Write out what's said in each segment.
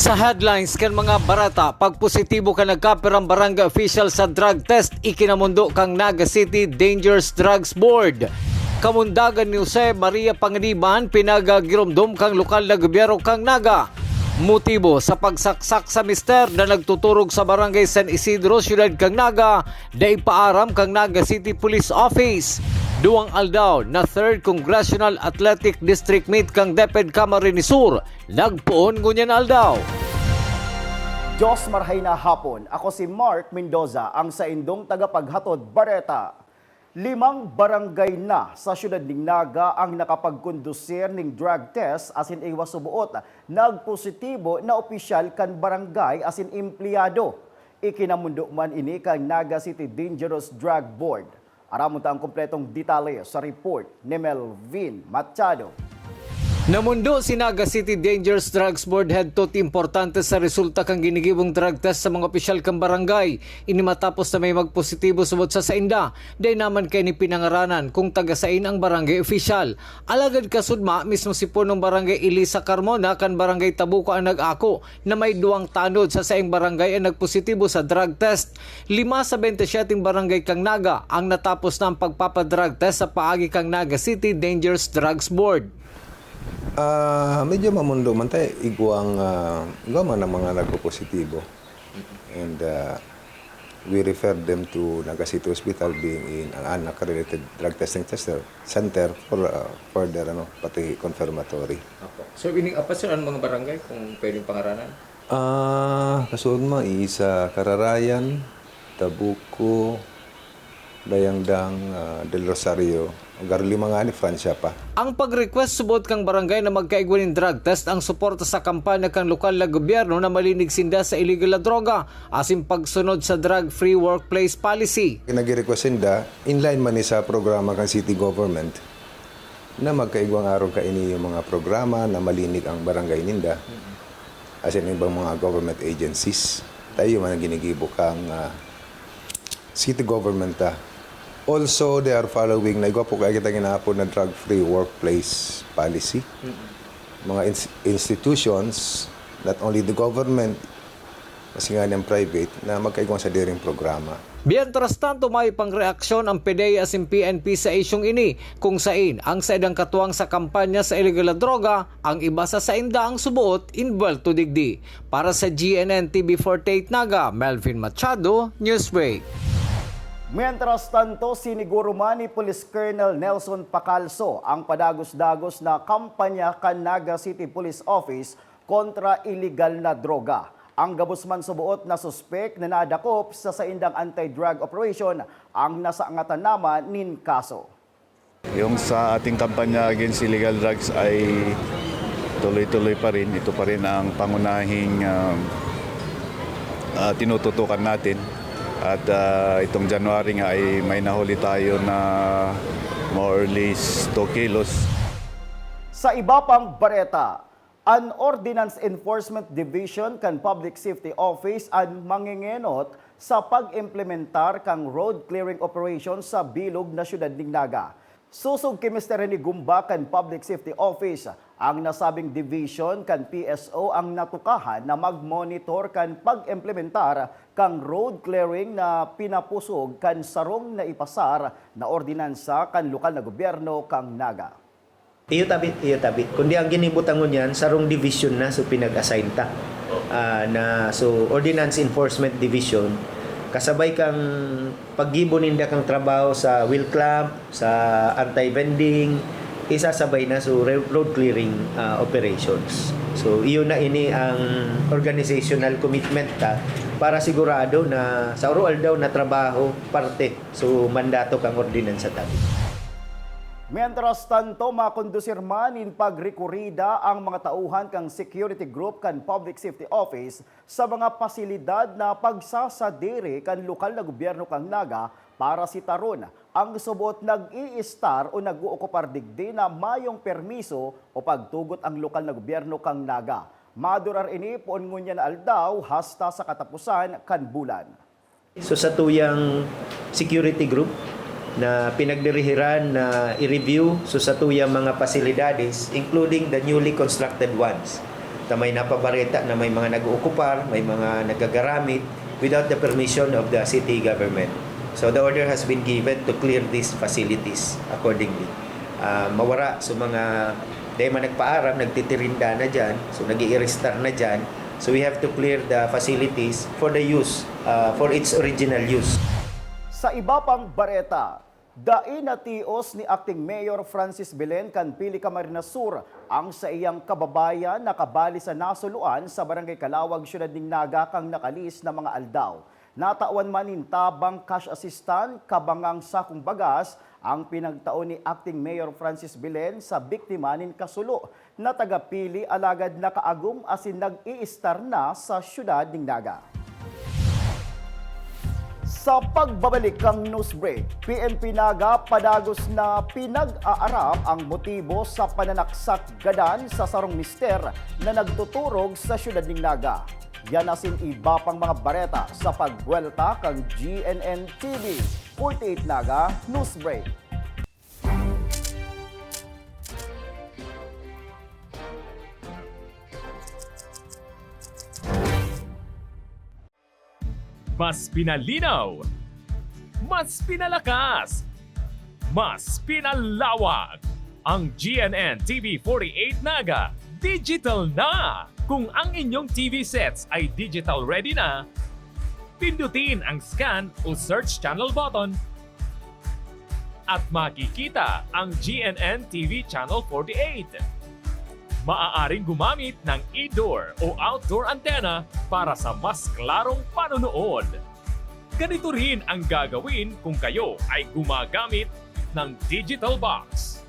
Sa headlines kan mga barata, pag positibo ka nagkapirang barangay official sa drug test, ikinamundo kang Naga City Dangerous Drugs Board. Kamundagan ni Jose Maria Panganiban, pinagagiromdom kang lokal na gobyerno kang Naga. Motibo sa pagsaksak sa mister na nagtuturog sa barangay San Isidro, Ciudad kang Naga, na ipaaram kang Naga City Police Office. Duwang aldaw na 3rd Congressional Athletic District meet kang DepEd Camarines Sur, nagpuon ngunyan aldaw. Diyos marhay na hapon, ako si Mark Mendoza, ang sa indong tagapaghatod Bareta. 5 barangay na sa siyudad ng Naga ang nakapagkondusir ng drug test asin iwas subuot. Nagpositibo na opisyal kan barangay asin empleyado. Ikinamundo man ini kang Naga City Dangerous Drug Board. Aramon ta ang kompletong detalye sa report ni Melvin Machado. Namundo si Naga City Dangerous Drugs Board head tot importante sa resulta kang ginigibong drug test sa mga opisyal kang barangay. Ini matapos na may magpositibo subot sa sainda. Day naman kay ni pinangaranan kung tagasain ang barangay opisyal. Alagad kasudma mismo si punong barangay Elisa Carmona kan barangay Tabuco ang nag-ako na may 2 tanod sa saing barangay ang nagpositibo sa drug test. 5 sa 27 barangay kang Naga ang natapos na ang pagpapadrug test sa paagi kang Naga City Dangerous Drugs Board. Medyo mamundo man tayo, igwang man ang mga nagpo-positibo. And we referred them to Naga City Hospital being in an accredited drug testing center for further pati confirmatory. So apa sir ang mga barangay kung pwedeng pangaranan? Kasunod mo, isa Kararayan, Tabuco, Dayangdang, Del Rosario, agar 5 nga ni Francia pa. Ang pag-request subot kang barangay na magkaigwanin drug test ang suporta sa kampanya kang lokal na gobyerno na malinig sinda sa illegal na droga asim pagsunod sa drug-free workplace policy. Nag-request sinda, inline man ni sa programa kang city government na magkaigwang araw kaini yung mga programa na malinig ang barangay ninda. As in ibang mga government agencies. Tayo man ang ginigibo kang city government Also, they are following na igwa po kaya kita ginahapon na drug-free workplace policy. Mga institutions, not only the government, kasi nga ng private, na magkaigwang sa diring programa. Mientras tanto, may pangreaksyon ang PDEA at PNP sa isyong ini kung sain ang saidang katuwang sa kampanya sa illegal na droga, ang iba sa sainda ang subuot involved to digdi. Para sa GNN TV48 Naga, Melvin Machado, Newsbreak. Mientras tanto, siniguro man ni Police Colonel Nelson Pacalso ang padagos-dagos na kampanya kan Naga City Police Office kontra illegal na droga. Ang gabos man subuot na suspek na nadakop sa saindang anti-drug operation ang nasaangatan naman nin kaso. Yung sa ating kampanya against illegal drugs ay tuloy-tuloy pa rin. Ito pa rin ang pangunahing tinututukan natin. At itong January nga ay may nahuli tayo na more or less 2 kilos. Sa iba pang bareta, an Ordinance Enforcement Division kan Public Safety Office ang mangingenot sa pag-implementar kang road clearing operation sa bilog na siyudad ng Naga. Susog kay Mr. Rene Gumba kan Public Safety Office, ang nasabing division kan PSO ang natukahan na mag-monitor kan pag-implementar kang road clearing na pinapusog kan sarong na ipasar na ordinansa kan lokal na gobyerno kang Naga. Iyo tabi. Kundi ang ginibutangon yan, sarong division na so pinag-assign ta. So Ordinance Enforcement Division, kasabay kang paggibo ninda kang trabaho sa wheel club, sa anti-vending, isasabay na so road clearing operations. So iyon na ini ang organizational commitment ta para sigurado na sa oral daw na trabaho parte so mandato kang ordinansa tabi. Mientras tanto, makondusir man in pagrekurida ang mga tauhan kang security group kan Public Safety Office sa mga pasilidad na pagsasadiri kan lokal na gobyerno kang Naga para si Taron. Ang subot nag-i-star o nag-uokupar digdi na mayong permiso o pagtugot ang lokal na gobyerno kang Naga. Madurar ini poon ngunya na aldaw hasta sa katapusan kan bulan. So sa tuyang security group na pinagdirihiran na i-review so sa tuyang mga pasilidades including the newly constructed ones. na may napabareta na may mga nag-uukupar, may mga nagagaramit without the permission of the city government. So the order has been given to clear these facilities accordingly. Mawara sa mga dahil man nagpaaram, nagtitirinda na dyan, so nag-i-restar na dyan. So we have to clear the facilities for the use, for its original use. Sa iba pang bareta, dain na tios ni Acting Mayor Francis Belen kan Pili Camarines Sur ang sa iyang kababayan nakabali sa nasuluan sa Barangay Calawag, Syudad ng Naga kang nakalis na mga aldaw. Natawan man in tabang cash assistant kabangang sakong bagas ang pinagtaon ni Acting Mayor Francis Belen sa biktima nin kasulo na taga-Pili alagad nakaagum asin nag-i-star na sa Syudad ng Naga. Sa pagbabalik kang news break, PNP Naga padagos na pinag-aarap ang motibo sa pananaksak gadan sa sarong mister na nagtuturog sa Syudad ng Naga. Yan asin iba pang mga bareta sa pagbuelta kang GNN TV. 48 Naga News Break. Mas pinalinaw, mas pinalakas, mas pinalawak. Ang GNN TV 48 Naga, digital na! Kung ang inyong TV sets ay digital ready na, pindutin ang scan o search channel button at makikita ang GNN TV Channel 48. Maaaring gumamit ng indoor o outdoor antenna para sa mas klarong panonood. Ganito rin ang gagawin kung kayo ay gumagamit ng digital box.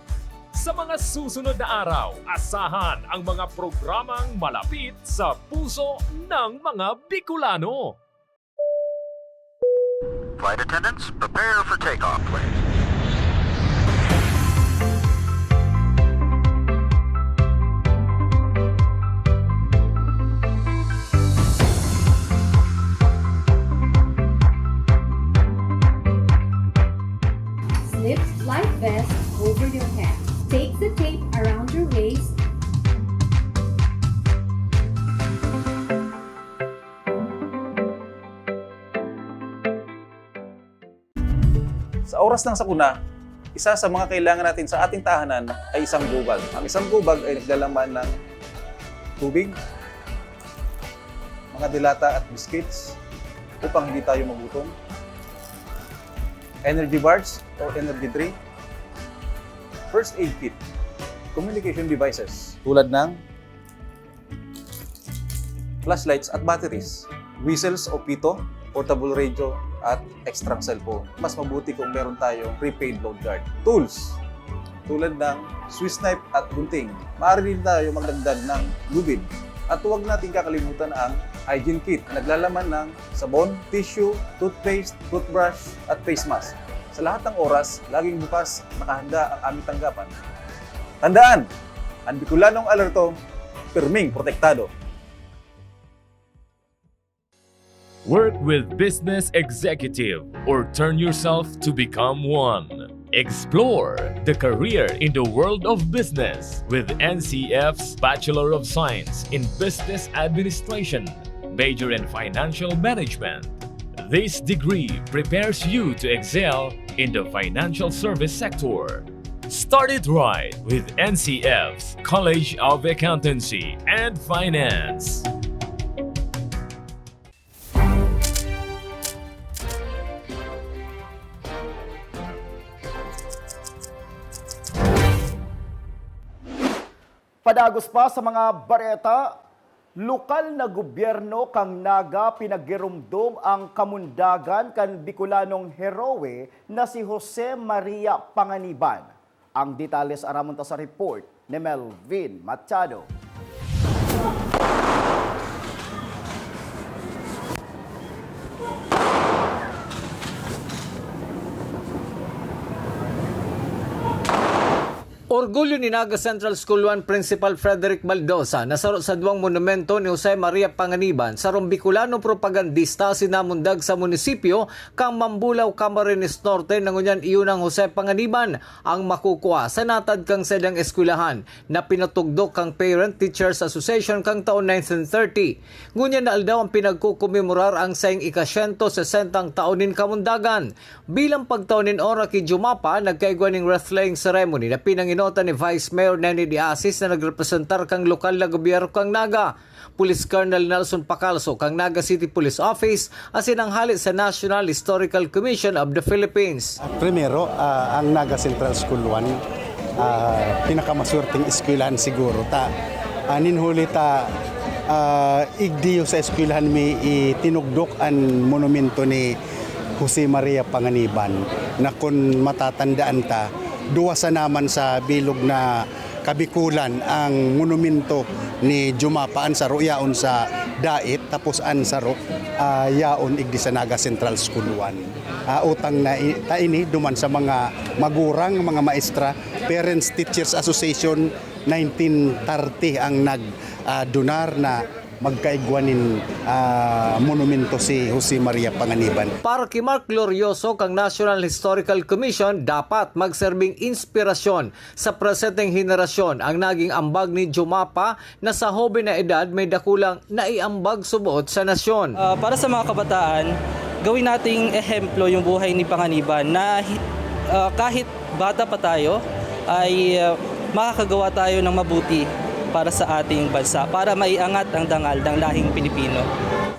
Sa mga susunod na araw, asahan ang mga programang malapit sa puso ng mga Bicolano. Flight attendants, prepare for takeoff, please. Slip life vest over your head. Take the tape around your waist. Sa oras ng sakuna, isa sa mga kailangan natin sa ating tahanan ay isang gubag. Ang isang gubag ay naglalaman ng tubig, mga dilata at biscuits upang hindi tayo magutom, energy bars o energy drink, first aid kit, communication devices tulad ng flashlights at batteries, whistles o pito, portable radio at extra cellphone. Mas mabuti kung meron tayong prepaid load guard. Tools tulad ng Swiss knife at gunting. Maaari din tayo magdagdag ng lubid. At huwag natin kakalimutan ang hygiene kit na naglalaman ng sabon, tissue, toothpaste, toothbrush at face mask. Sa lahat ng oras, laging bukas, nakahanda ang aming tanggapan. Tandaan, ang Bicolanong alerto, pirming protektado. Work with business executive or turn yourself to become one. Explore the career in the world of business with NCF's Bachelor of Science in Business Administration, major in Financial Management. This degree prepares you to excel in the financial service sector. Start it right with NCF's College of Accountancy and Finance. Padagos pa sa mga bareta, lokal na gobyerno kang Naga pinagirumdum ang kamundagan kan Bicolanong heroe na si Jose Maria Panganiban. Ang detalles aramon ta sa report ni Melvin Machado. Orgulyo ni Naga Central School 1 Principal Frederick Baldosa nasaro sa duwang monumento ni Jose Maria Panganiban sa Bicolano propagandista sinamundag sa munisipyo kang Mambulaw, Camarines Norte nangunyan iyunang Jose Panganiban ang makukuha sa natad kang sedang eskwelahan na pinatugdok kang Parent Teachers Association kang taon 1930. Ngunyan na aldaw ang pinagkukumemorar ang sayang ika-160 taonin kamundagan. Bilang pagtaonin ora kay Jumapa, nagkaigwan ng wreath-laying ceremony na pinanginota ni Vice Mayor Nenny Diasis na nagrepresentar kang lokal na gobyerno kang Naga. Police Colonel Nelson Pacalso kang Naga City Police Office asin ang hali sa National Historical Commission of the Philippines. Primero, ang Naga Central School 1, pinakamaswerteng eskwelahan siguro. Ninhuli igdiyo sa eskwelahan may itinugdok ang monumento ni Jose Maria Panganiban na kung matatandaan duwa sa naman sa bilog na Kabikulan ang monumento ni Jumapa Ansaro yaon sa Dait tapos Ansaro yaon igdi sa Naga Central School 1. Utang na ini duman sa mga magurang, mga maestra, Parents Teachers Association 1930 ang nagdonar na magkaigwanin monumento si Jose Maria Panganiban. Para kay Mark Glorioso kang National Historical Commission, dapat magserbing inspirasyon sa presenteng henerasyon ang naging ambag ni Jumapa na sa hobe na edad may dakulang naiambag subuot sa nasyon. Para sa mga kabataan, gawin nating ehemplo yung buhay ni Panganiban na kahit bata pa tayo ay makakagawa tayo ng mabuti para sa ating bansa, para maiangat ang dangal ng lahing Pilipino.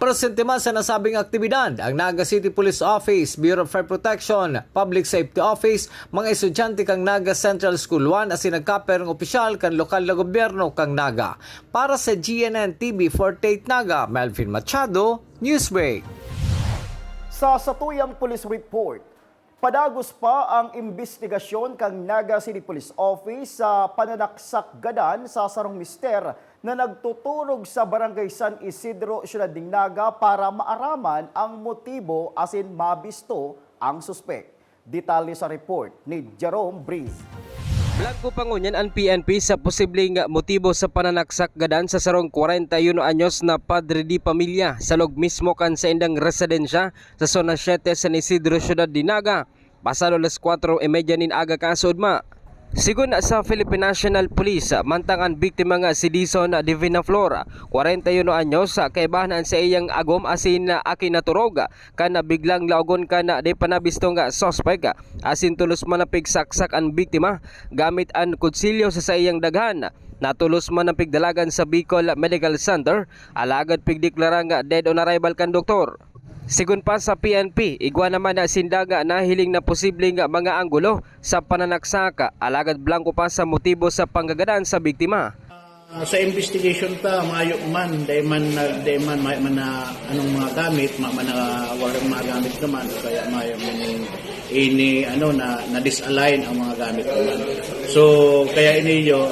Presente man sa nasabing aktibidad, ang Naga City Police Office, Bureau of Fire Protection, Public Safety Office, mga estudyante kang Naga Central School 1 asin nagkaperong opisyal kang lokal na gobyerno kang Naga. Para sa GNN TV 48 Naga, Melvin Machado, Newsbreak. Sa satuyang police report, padagos pa ang investigasyon kang Naga City Police Office sa pananaksakgadan sa sarong mister na nagtuturog sa Barangay San Isidro, Ciudad ng Naga para maaraman ang motibo asin mabisto ang suspek. Detalye sa report ni Jerome Breeze. Blanco pangunyan ang PNP sa posibleng motibo sa pananaksakgadan sa sarong 41 anyos na padre di pamilya sa log mismo kan sa indang residensya sa Zona 7 San Isidro, Ciudad de Naga. Pasado las 4:30 nin aga kasudma. Sigun sa Philippine National Police, mantang ang biktima nga si Dison Divina Flor, 41 anyos, kaibahan sa iyang agom asin aki naturog, kana biglang laugon kana de panabistong suspect, asin tulos manapig saksak ang biktima, gamit ang kutsilyo sa iyang daghan. Natulos manapig dalagan sa Bicol Medical Center, alagad pigdeklarang dead on arrival kan doktor. Sigun pa sa PNP, igwa naman na sindaga na hiling na posibleng mga anggulo sa pananaksaka, alagad blanco pa sa motibo sa panggagadan sa biktima. Sa investigation ta, mayo man, day man na anong mga gamit, warang mga gamit naman, kaya mayo man ini na disalign ang mga gamit naman. So kaya iniyo,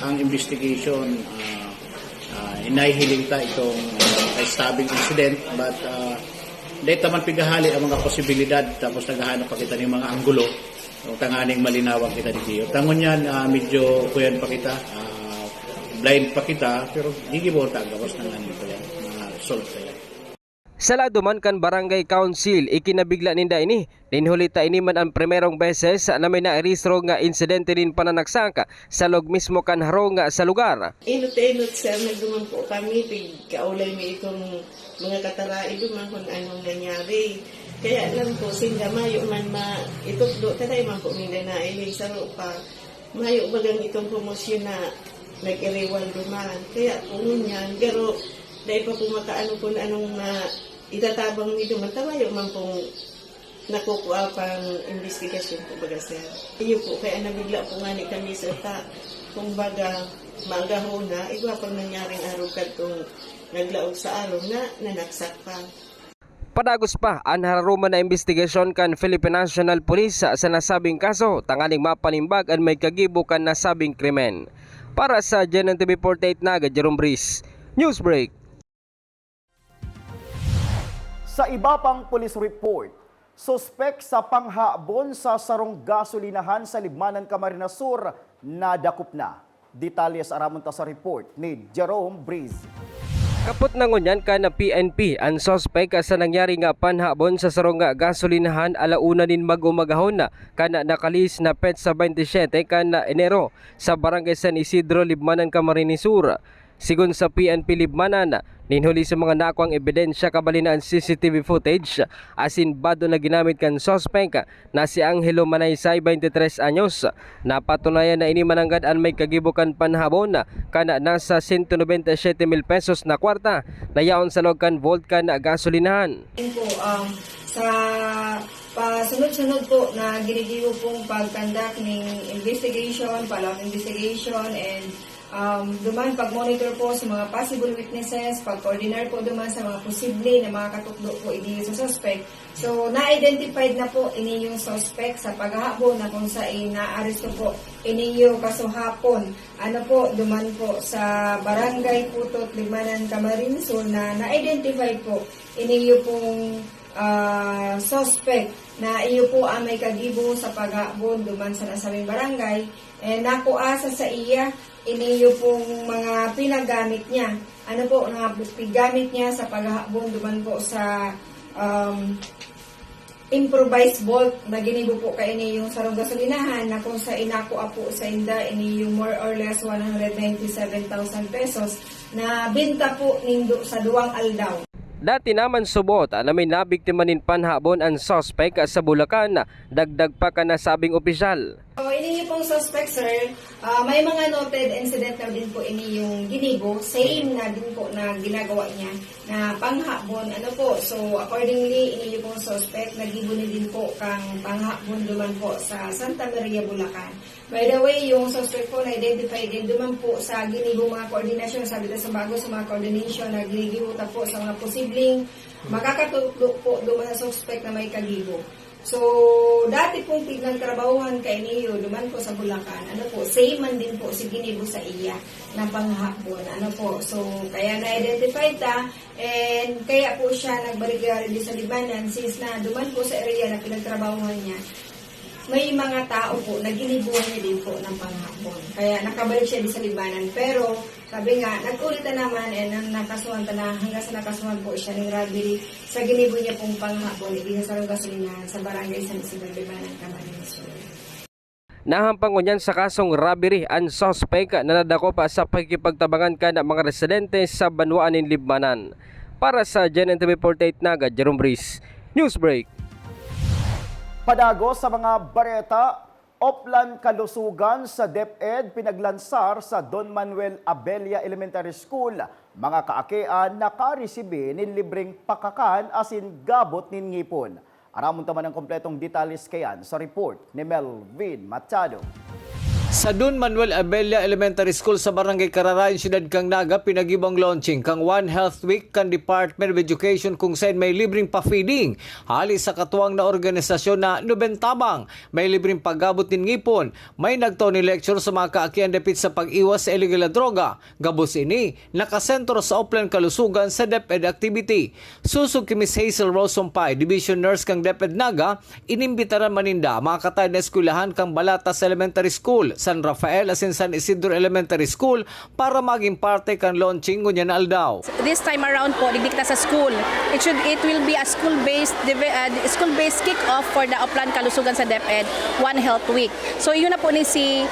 ang investigation inahihiling ta itong stabbing incident, but dahil taman pigahali ang mga posibilidad tapos naghahanap pa kita ng mga anggulo o tanganing malinawang kita dito. Tangon yan, medyo kuyan pa kita, blind pa kita, pero gigibon ta gawas ng anito yan, mga solve kaya. Sa lado man kan Barangay Council, ikinabigla ninda ini. Ninhulita ini man ang primerong beses na may nairistro nga insidente din pananaksaka sa log mismo kan harong sa lugar. Inot-inot sir, nagduman po kami, kaulay may itong mga katarai duman kung anong nangyari. Kaya lang po, singa mayo man itutlo, taday man po minda na iling saro pa. Mayo bagang itong promosyon na nag-iriwal duman. Kaya po ngunyan, pero dahil pa po makaano po na anong itatabang ni duman, tawayo man pong nakukuha pang investigasyon po baga sir. Iyo po, kaya nabigla po nga ni kami sa kung baga magaho na, igwa pang nangyaring araw kadtong naglaog sa araw na nanaksak pa. Padagos pa ang hararuman na investigasyon kan Philippine National Police sa nasabing kaso, tangaling mapanimbag ang may kagibo kan nasabing krimen. Para sa GNN TV 48 Naga, Jerome Breeze, Newsbreak. Sa iba pang police report, Suspek sa panghabon sa sarong gasolinahan sa Libmanan, Camarines Sur nadakop na. Detalye sa aramon ta sa report ni Jerome Breeze. Kaput na ngunyan ka na PNP ang sospek sa nangyari nga panhabon sa sarong nga gasolinahan alauna din mag-umagahon na kana nakalis na petsa 27 kana Enero sa barangay San Isidro, Libmanan, Camarines Sur. Sigun sa PNP Libmanan, ninhuli sa mga nakuang ebidensya kabalina ang CCTV footage asin bado na ginamit kan sospek na si Angelo Manaysay 23 anyos. Napatunayan na ini mananggad ang may kagibukan panhabon kana nasa 197,000 pesos na kwarta na yaon sa log kan vault kan gasolinahan. Sa pasunod-sunod po na ginigibo pong pag-conduct ng investigation, follow-up investigation, and duman pag-monitor po sa mga possible witnesses, pag-coordinar po duman sa mga posible na mga katukdo po ini sa suspect. So, na-identified na po ini yung suspect sa paghahabon na kung saan na-aresto po ini yung kasuhapon. Ano po, duman po sa Barangay Putot, Libmanan, Camarines Sur na na-identify po ini yung pong suspect na iyo po ang may kagibo sa paghahabon duman sa nasabing barangay. Nakuasa sa iya iniyo pong mga pinagamit niya. Ano po, mga pigamit niya sa paghahabon duman po sa improvised vault na ginibo po kay ini yung sarong gasolinahan na kung sa inakuha po sa inda ini yung more or less 197,000 pesos na binta po nindo sa duwang aldaw. Dati naman subot na may nabiktima nin panhabon ang sospek sa Bulacan, dagdag pa ka nasabing opisyal. Ini pong suspect, sir, may mga noted incident na din po ini yung ginibo, same na din po na ginagawa niya na panghabon. Ano po, so accordingly, ini pong suspect, nagibo ni din po kang panghabon duman po sa Santa Maria, Bulacan. By the way, yung suspect po na-identify din duman po sa ginibo mga koordinasyon, sabi na sa bago sa mga coordination na ginigibuta po sa mga posibleng makakatulog po duman sa suspect na may kagibo. So, dati pong pinagtrabahuhan kay niyo duman po sa Bulacan. Ano po, same man din po si ginibo sa iya na panghapon. Ano po, so kaya na-identify ta and kaya po siya nagbalik-ari din sa Libmanan since na duman po sa area na pinagtrabahuhan niya. May mga tao po na ginibuhan niya din po ng panghapon. Kaya nakabalik siya din sa Libmanan. Pero sabi nga, nag-ulit na naman and nakasuhan na hanggang sa nakasuhan po siya ng robbery sa ginibo niya pong panghapon. Ibig sa gasolinahan sa barangay San Isidro, Libmanan, Camarines Sur. Nahampangon yan sa kasong robbery ang sospek na nadako pa sa pagkipagtabangan ka ng mga residente sa Banwaan ng Libmanan. Para sa GNN TV 48 Naga, Jerome Breeze, Newsbreak. Padago sa mga bareta, Oplan Kalusugan sa DepEd pinaglansar sa Don Manuel Abella Elementary School. Mga kaakian nakaresibe nin libreng pakakan asin gabot nin ngipon. Aramon taman ang kompletong detalles kayan sa report ni Melvin Machado. Sa Don Manuel Abella Elementary School sa Barangay Cararayan, Siyudad kang Naga, pinagibang launching kang One Health Week kan Department of Education kung saan may libreng pa-feeding. Hali sa katuwang na organisasyon na Nubentabang, may libreng paggabot din ngipon. May nagtawni lecture sa mga kaakian dapit sa pag-iwas sa illegal na droga. Gabos ini, nakasentro sa Oplan Kalusugan sa DepEd activity. Susog kay Ms. Hazel Rosompay, Division Nurse kang DepEd Naga, inimbitaran maninda mga katay na eskwelahan kang Balatas Elementary School, San Rafael asin San Isidro Elementary School para maging parte kan launching ngunyan aldaw. This time around po didikta sa school. It will be a school-based kick-off for the Oplan Kalusugan sa DepEd One Health Week. So yun na po ni si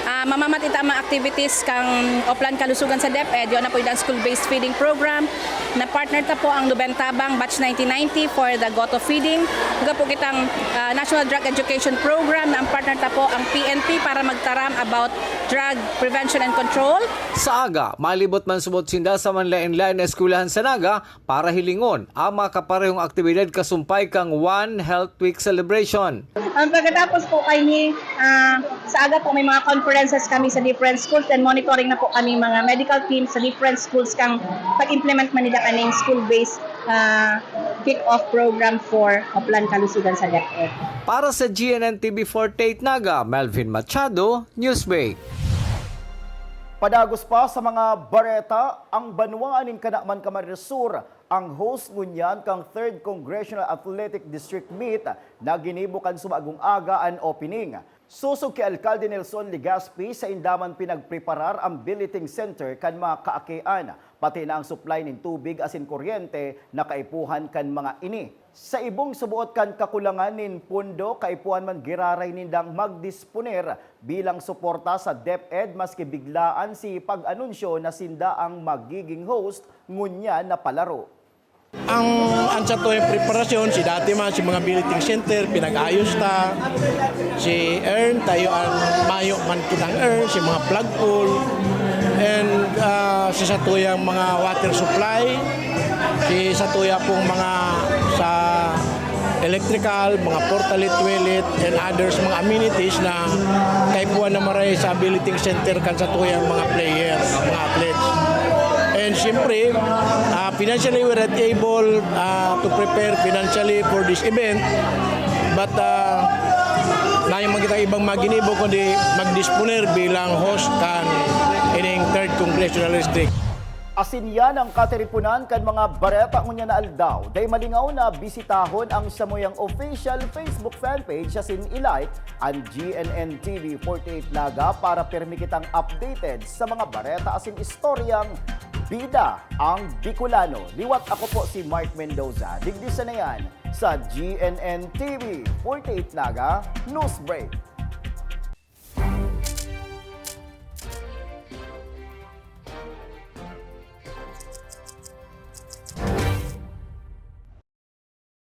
mamamatita mga activities kang Oplan Kalusugan sa DepEd. Yun na po yung school-based feeding program. Na-partner ta po ang Nubentabang Batch 1990 for the GOTO feeding. Huwag po kitang National Drug Education Program na ang partner ta po ang PNP para magtaram about drug prevention and control. Sa aga, malibot man subot sinda sa manlain-lain na eskwelahan sa Naga para hilingon ang mga kaparehong aktibidad kasumpay kang One Health Week celebration. Pagkatapos po kay ni sa aga po may mga conferences kami sa different schools and monitoring na po kami mga medical teams sa different schools kang pag-implement man nila kaning school-based kick-off program for Oplan Kalusugan sa DepEd. Para sa GNN TV 48 Naga, Melvin Machado, Newsbreak. Padagos pa sa mga bareta, ang Banwaan ng Kanaman, Camarines Sur ang host ngunyan kang 3rd Congressional Athletic District Meet na ginibukan sumagong aga an opening. Susog kay Alcalde Nelson Legaspi sa indaman pinagpreparar ang billeting center kan mga kaakian, pati na ang supply ng tubig asin kuryente na kaipuhan kan mga ini. Sa ibong subuot kan kakulangan nin pundo, kaipuhan man giraray nindang magdisponer bilang suporta sa DepEd maski biglaan si pag-anunsyo na sinda ang magiging host ngunya na palaro. Ang ansa to yung preparasyon, si dati man, si mga billeting center, pinag-ayos ta. Si Earn, tayo ang mayo man kitang Earn, si mga plug pool. And si satuyang mga water supply, si satuya pong mga sa electrical, mga portalet, toilet, and others, mga amenities na kaipuan na maray sa billeting center kan satuyang mga players, mga athletes. And siyempre, financially we're not able to prepare financially for this event. But na yung mga ibang maginibo kundi magdisponer bilang host kan ining 3rd Congressional District. Asin yan ang katiripunan kan mga bareta ngunya na aldaw. Day malingaw na bisitahon ang samuyang official Facebook fanpage asin ilike ang GNN TV 48 Naga para permi kitang updated sa mga bareta asin istoryang bida ang Bicolano. Liwat ako po si Mark Mendoza. Digdisa na yan sa GNN TV 48 Naga News Break.